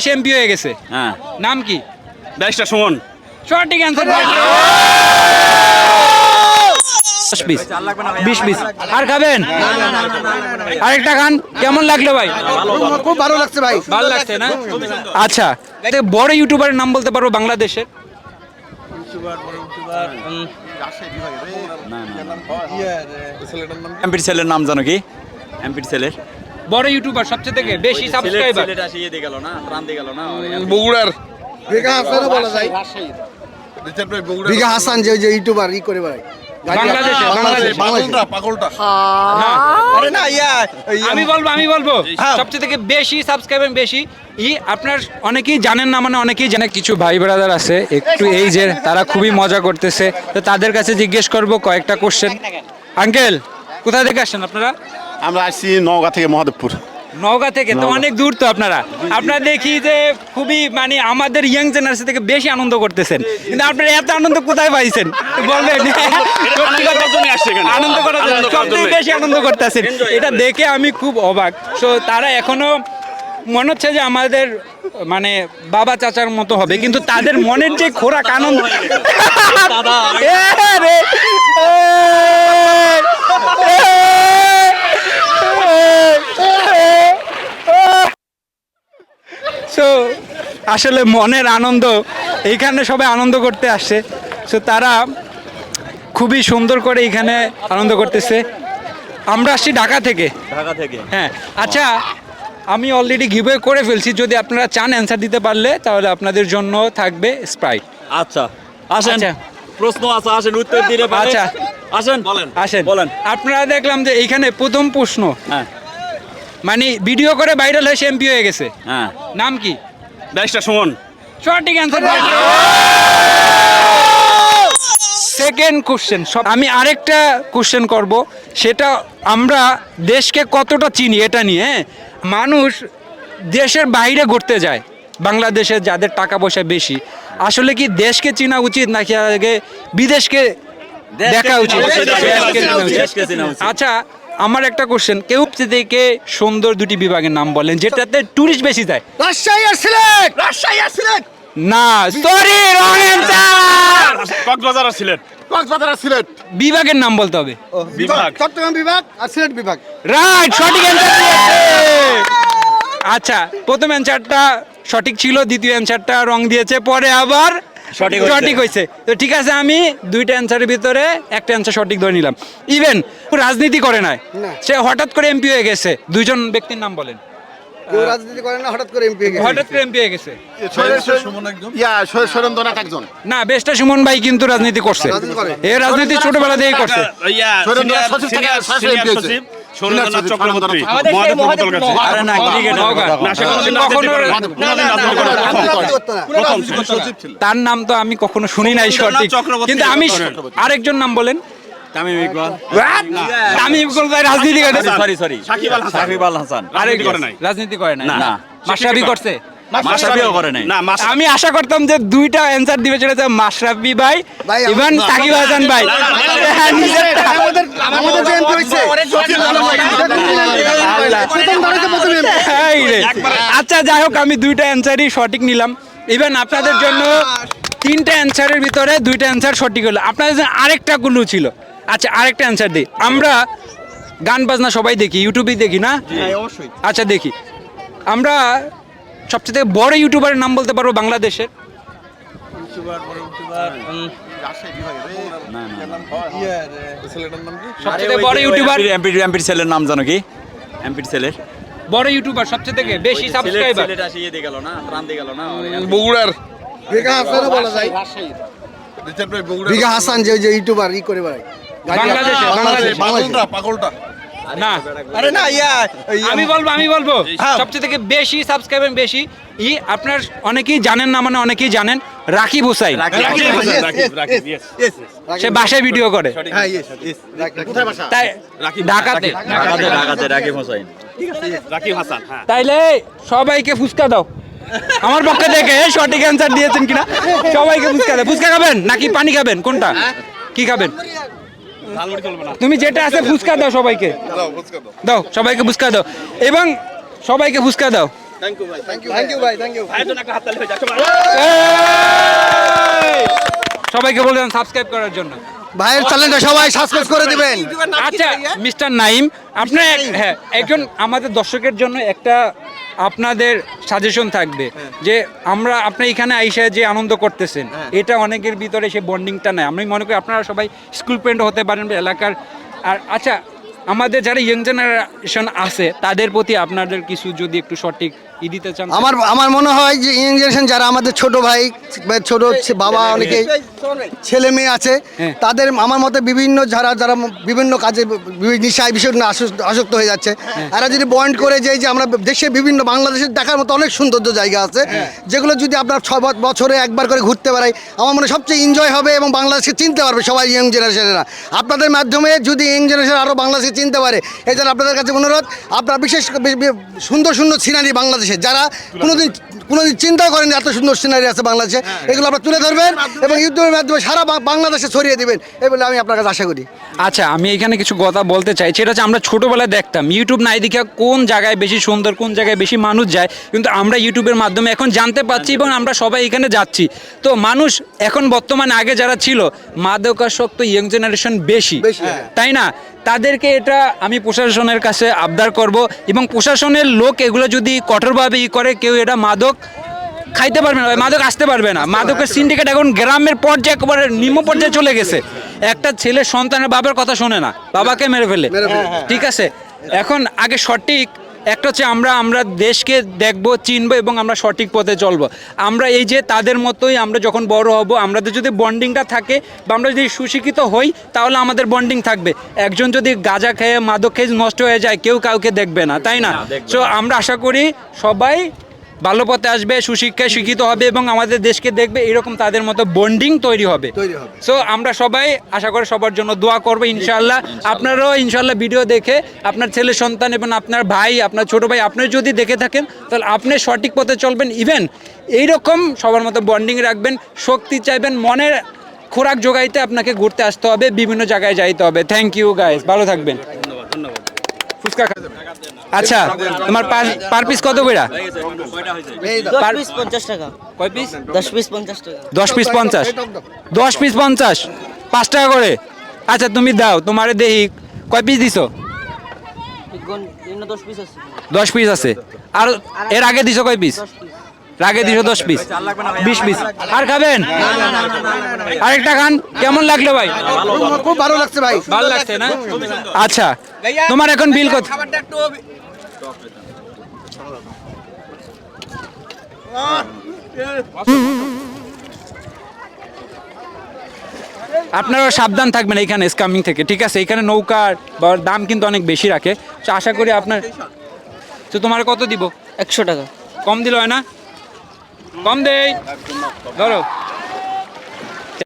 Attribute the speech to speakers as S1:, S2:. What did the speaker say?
S1: সে MP হয়ে গেছে।
S2: হ্যাঁ।
S1: নাম কি?
S2: ব্যারিস্টার সুমন।
S1: সঠিক অ্যান্সার। 20 আর খাবেন? আরেকটা খান। কেমন লাগলো ভাই?
S3: খুব ভালো লাগছে ভাই।
S1: ভালো লাগছে না? আচ্ছা, একটা বড় ইউটিউবারের নাম বলতে পারবো বাংলাদেশের?
S2: এমপির ছেলের নাম জানো কি? এমপির ছেলের
S1: বড় ইউটিউবার সবচেয়ে থেকে বেশি সাবস্ক্রাইবার।
S2: ছেলেটা আসিয়ে দিয়ে গেল না, প্রাণ দিয়ে গেল না।
S3: বগুড়ার ভিগা হাসান বলা যায়। ভিগা হাসান যে ইউটিউবার করে বেড়ায়
S1: বাংলাদেশে।
S3: পাগলটা।
S1: আরে না আমি বলবো সবচেয়ে থেকে বেশি সাবস্ক্রাইবার বেশি আপনার অনেকেই জানেন না, মানে অনেকেই জানে। কিছু ভাই ব্রাদার আছে একটু এই যে তারা খুবই মজা করতেছে, তো তাদের কাছে জিজ্ঞেস করব কয়েকটা কোশ্চেন। আঙ্কেল, কোথা থেকে আসছেন আপনারা?
S4: আমরা আসছি নওগাঁ থেকে মহাদেবপুর।
S1: নওগাঁ থেকে? তো অনেক দূর তো আপনারা দেখি যে খুবই মানে আমাদের ইয়াং জেনারেশন থেকে বেশি আনন্দ করতেছেন, কিন্তু আপনারা এত আনন্দ কোথায় পাইছেন বলবেন? আনন্দ করার জন্য সবথেকে বেশি আনন্দ করতেছেন, এটা দেখে আমি খুব অবাক। সো তারা এখনো মনে হচ্ছে যে আমাদের মানে বাবা চাচার মতো হবে, কিন্তু তাদের মনের যে খোরাক আনন্দ। সো আসলে মনের আনন্দ, এইখানে সবাই আনন্দ করতে আসছে। সো তারা খুবই সুন্দর করে এইখানে আনন্দ করতেছে। আমরা আসছি ঢাকা থেকে। হ্যাঁ, আচ্ছা, আমি অলরেডি গিভওয়ে করে ফেলছি। যদি আপনারা চান অ্যান্সার দিতে পারলে তাহলে আপনাদের জন্য থাকবে স্প্রাইট।
S2: আচ্ছা, আসেন।
S1: আচ্ছা।
S2: প্রশ্ন আছে, আসেন উত্তর দিলে।
S1: আচ্ছা,
S2: আসেন
S1: বলেন। আপনারা দেখলাম যে এইখানে প্রথম প্রশ্ন,
S2: হ্যাঁ,
S1: মানে ভিডিও করে ভাইরাল হয়ে এমপি হয়ে গেছে।
S2: হ্যাঁ।
S1: নাম কি?
S2: ব্যারিস্টার সুমন।
S1: সঠিক অ্যান্সার। সেকেন্ড কোশ্চেন, আমি আরেকটা কোশ্চেন করব, সেটা আমরা দেশকে কতটা চিনি এটা নিয়ে। মানুষ দেশের বাইরে ঘুরতে যায়, বাংলাদেশে যাদের টাকা পয়সা বেশি, আসলে কি দেশকে চেনা উচিত নাকি আগে বিদেশকে দেখা উচিত?
S2: দেশকে চেনা উচিত।
S1: আচ্ছা, আমার একটা কোশ্চেন, কেউ থেকে সুন্দর দুটি বিভাগের নাম বলেন যেটাতে টুরিস্ট বেশি যায়।
S3: রাজশাহী আর সিলেট।
S1: না, সরি, রং অ্যানসার।
S2: কক্সবাজার আর সিলেট।
S1: বিভাগের নাম বলতে হবে।
S2: বিভাগ।
S3: চট্টগ্রাম বিভাগ আর সিলেট বিভাগ।
S1: রাইট, সঠিক অ্যানসার দিয়েছে। আচ্ছা, প্রথম অ্যানসারটা সঠিক ছিল, দ্বিতীয় অ্যানসারটা রং দিয়েছে, পরে আবার সঠিক হয়েছে। তো ঠিক আছে, আমি দুইটা অ্যানসারের ভিতরে একটা অ্যানসার সঠিক ধরে নিলাম। ইভেন রাজনীতি করে নাই, সে হঠাৎ করে এমপি হয়ে গেছে। দুইজন ব্যক্তির নাম বলেন।
S3: কেউ রাজনীতি করে না, হঠাৎ করে এমপি হয়ে গেছে।
S1: হঠাৎ করে এমপি হয়ে গেছে।
S4: সুরেন্দ্রনাথ একজন।
S1: না, বেশটা সুমন ভাই কিন্তু রাজনীতি করছে। এ রাজনীতি ছোটবেলা থেকেই করছে।
S2: সুরেন্দ্রনাথ চক্রবর্তী।
S1: আরে না, তার নাম তো আমি কখনো শুনি নাই সঠিক, কিন্তু আমি আরেকজন নাম বলেন।
S2: তামিম ইকবাল
S1: ভাই রাজনীতি করে।
S2: সরি সাকিব আল হাসান।
S1: রাজনীতি করে নাই।
S2: না।
S1: মাশরাফি করছে?
S2: মাশরাফিও করে নাই।
S1: আমি আশা করতাম যে দুইটা অ্যানসার দিবে, সেটা মাশরাফি ভাই ইভেন সাকিব হাসান ভাই।
S3: আমাদের যে এমপি হইছে
S1: আচ্ছা, যাই হোক, আমি দুইটা অ্যানসারই সঠিক নিলাম। ইভেন আপনাদের জন্য তিনটা অ্যানসারের ভিতরে দুইটা অ্যানসার সঠিক হলো। আপনাদের জন্য আরেকটা গুলো ছিল। আচ্ছা, আরেকটা অ্যানসার দিই। আমরা গান বাজনা সবাই দেখি, ইউটিউবেই দেখি না? আচ্ছা, দেখি। আমরা সবচেয়ে বড় ইউটিউবারের নাম বলতে পারবো বাংলাদেশের? সবচেয়ে বড় ইউটিউবার।
S2: এমপির ছেলের নাম জানো কি? এমপির ছেলের
S1: বড় ইউটিউবার সবচেয়ে থেকে বেশি সাবস্ক্রাইবার।
S2: ছেলেটা আসিয়ে দিয়ে গেল না, প্রাণ দিয়ে গেল না।
S3: বগুড়ার ভিগা হাসান বলা যায়। ভিগা হাসান যে ইউটিউবার করে বেড়ায়
S1: বাংলাদেশে।
S3: পাগলটা।
S1: না,
S3: আরে না
S1: আমি বলবো সবচেয়ে থেকে বেশি সাবস্ক্রাইবার বেশি আপনার অনেকেই জানেন না, মানে অনেকেই জানেন, রাকিব হুসাইন। সে বাসায় ভিডিও করে। তাই ঢাকাতে
S2: রাকিব হোসেন।
S1: তাইলে সবাইকে ফুচকা দাও আমার পক্ষ থেকে। সঠিক অ্যান্সার দিয়েছেন কিনা সবাইকে ফুচকা দাও। ফুচকা খাবেন নাকি পানি খাবেন, কোনটা? কি খাবেন? তুমি যেটা আছে ফুচকা দাও, সবাইকে দাও, সবাইকে ফুচকা দাও এবং সবাইকে ফুচকা দাও।
S3: থ্যাংক ইউ ভাই থ্যাংক ইউ
S1: সবাইকে বলবেন সাবস্ক্রাইব করার জন্য।
S3: ভাইয়ের চ্যানেলটা সবাই সাবস্ক্রাইব করে দিবেন।
S1: আচ্ছা মিস্টার নাইম, আপনার হ্যাঁ একজন আমাদের দর্শকের জন্য একটা আপনাদের সাজেশন থাকবে যে আমরা আপনি এখানে আইসা যে আনন্দ করতেছেন এটা অনেকের ভিতরে সে বন্ডিংটা নাই। আমি মনে করি আপনারা সবাই স্কুল ফ্রেন্ড হতে পারেন এলাকার। আর আচ্ছা আমাদের যারা ইয়ং জেনারেশন আছে তাদের প্রতি আপনাদের কিছু যদি একটু সঠিক দিতে চান।
S3: আমার মনে হয় যে ইয়ং জেনারেশন যারা আমাদের ছোট ভাই বা ছোট বাবা অনেকে ছেলে মেয়ে আছে
S1: হ্যাঁ।
S3: তাদের আমার মতে বিভিন্ন যারা বিভিন্ন কাজে নিশায় বিষয় আসক্ত হয়ে যাচ্ছে এরা যদি বন্ড করে যে আমরা দেশে বিভিন্ন বাংলাদেশের দেখার মতো অনেক সৌন্দর্য জায়গা আছে যেগুলো যদি আপনার 6 বছরে একবার করে ঘুরতে বেড়াই আমার মনে হয় সবচেয়ে এনজয় হবে এবং বাংলাদেশকে চিনতে পারবে সবাই ইয়ং জেনারেশনেরা। আপনাদের মাধ্যমে যদি ইয়ং জেনারেশন আরও বাংলাদেশকে চিনতে পারে এই জন্য আপনাদের কাছে অনুরোধ আপনারা বিশেষ সুন্দর সুন্দর সিনারি বাংলাদেশে যারা কোনোদিন চিন্তাও করেন এত সুন্দর সিনারি আছে বাংলাদেশে এগুলো আপনারা তুলে ধরবেন এবং ইউটিউবের মাধ্যমে সারা বাংলাদেশে ছড়িয়ে দিবেন এই বলে আমি আপনার কাছে আশা করি।
S1: আচ্ছা আমি এখানে কিছু কথা বলতে চাই, সেটা হচ্ছে আমরা ছোটোবেলায় দেখতাম ইউটিউব নাই দেখে কোন জায়গায় বেশি সুন্দর কোন জায়গায় বেশি মানুষ যায়, কিন্তু আমরা ইউটিউবের মাধ্যমে এখন জানতে পারছি এবং আমরা সবাই এখানে যাচ্ছি। তো মানুষ এখন বর্তমানে আগে যারা ছিল মাদকাসক্ত ইয়ং জেনারেশন বেশি তাই না, তাদেরকে এটা আমি প্রশাসনের কাছে আবদার করব এবং প্রশাসনের লোক এগুলো যদি কঠোরভাবে করে কেউ এটা মাদক খাইতে পারবে না, মাদক আসতে পারবে না। মাদকের সিন্ডিকেট এখন গ্রামের পর্যায়ে একেবারে নিম্ন পর্যায়ে চলে গেছে। একটা ছেলে সন্তানের বাবার কথা শোনে না, বাবাকে মেরে ফেলে। ঠিক আছে, এখন আগে সঠিক একটা হচ্ছে আমরা দেশকে দেখবো চিনবো এবং আমরা সঠিক পথে চলবো। আমরা এই যে তাদের মতোই আমরা যখন বড় হব আমাদের যদি বন্ডিংটা থাকে বা আমরা যদি সুশিক্ষিত হই তাহলে আমাদের বন্ডিং থাকবে। একজন যদি গাঁজা খেয়ে মাদক খেয়ে নষ্ট হয়ে যায় কেউ কাউকে দেখবে না তাই না। সো আমরা আশা করি সবাই ভালো পথে আসবে, সুশিক্ষায় শিক্ষিত হবে এবং আমাদের দেশকে দেখবে, এরকম তাদের মতো বন্ডিং তৈরি হবে। সো আমরা সবাই আশা করি সবার জন্য দোয়া করবো ইনশাআল্লাহ। আপনারাও ইনশাআল্লাহ ভিডিও দেখে আপনার ছেলে সন্তান এবং আপনার ভাই আপনার ছোট ভাই আপনি যদি দেখে থাকেন তাহলে আপনি সঠিক পথে চলবেন। ইভেন এইরকম সবার মতো বন্ডিং রাখবেন, শক্তি চাইবেন, মনের খোরাক জোগাইতে আপনাকে ঘুরতে আসতে হবে, বিভিন্ন জায়গায় যাইতে হবে। থ্যাংক ইউ গাইস, ভালো থাকবেন। ফুচকা আচ্ছা তোমার পার পিস কত কইরা?
S5: 10 পিস 50 টাকা।
S1: কয় পিস?
S5: 10 পিস 50 টাকা।
S1: 10 পিস 50, 10 পিস 50, 5 টাকা করে। আচ্ছা তুমি দাও, তোমারে দেখি কয় পিস দিছো?
S5: কোন 10 পিস আছে।
S1: 10 পিস আছে। আর এর আগে দিছো কয় পিস?
S5: 10 পিস।
S1: আগে দিছো 10 পিস, 20 পিস। আর খাবেন? আরেকটা খান। কেমন লাগলো ভাই?
S3: খুব ভালো লাগছে ভাই।
S1: ভালো লাগছে না? আচ্ছা তোমার এখন বিল কত? আপনারা সাবধান থাকবেন এখানে স্কামিং থেকে, ঠিক আছে? এখানে নৌকার দাম কিন্তু অনেক বেশি রাখে। তো আশা করি আপনার তো তোমার কত দিব?
S5: 100 টাকা।
S1: কম দিল হয় না? কম দেই, ধরো